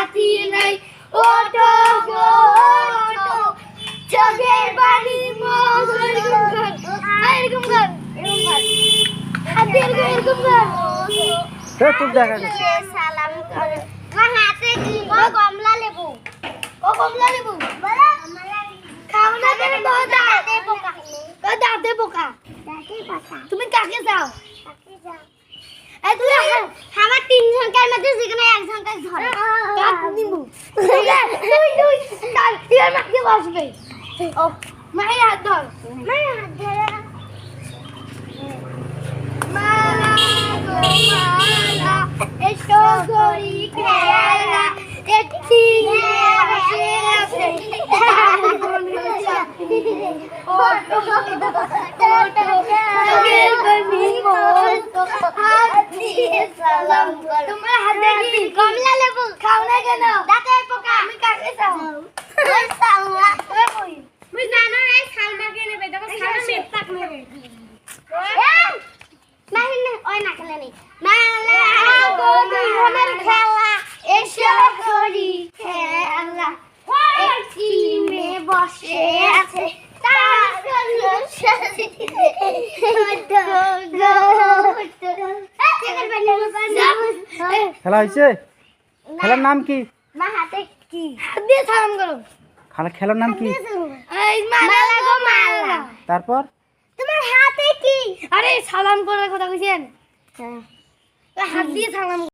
সাথী নাই ওঠো গো ওঠো চোখের পানি মোহর এরকম কর হাতে এরকম কর তো চুপ দেখা গেছে সালাম করে আমার হাতে কি ও কমলা লেবু বলো খাও না কেন দাঁতে পোকা তুমি কাকে চাও এই তুই আমার তিন সংখ্যার মধ্যে যেখানে এক সংখ্যা ধরে কাট নিবু তুই তার ইয়ার মাকে বসবে ও মায়ের হাত ধর মালা গো মালা এসো করি খেলা একটি বসে আছে তোমার হাতে কি কমলা লেবু খাও না কেন দাঁতের পোকা আমি কাকে চাও ওই সালমা ওই জানো এই সালমাকে নেবে দেখো সালমা মেট্টাক নেবে নাহি না ওই না খেলে নেই মালা গো মনের খেলা এসো করি খেলা একটি মেয়ে বসে আছে খেলা হয়েছে খেলার নাম কি মা হাতে কি হাত দিয়ে সালাম করো খেলার নাম কি এই মালা গো মালা তারপর তোমার হাতে কি আরে সালাম করার কথা কইছেন হাত দিয়ে সালাম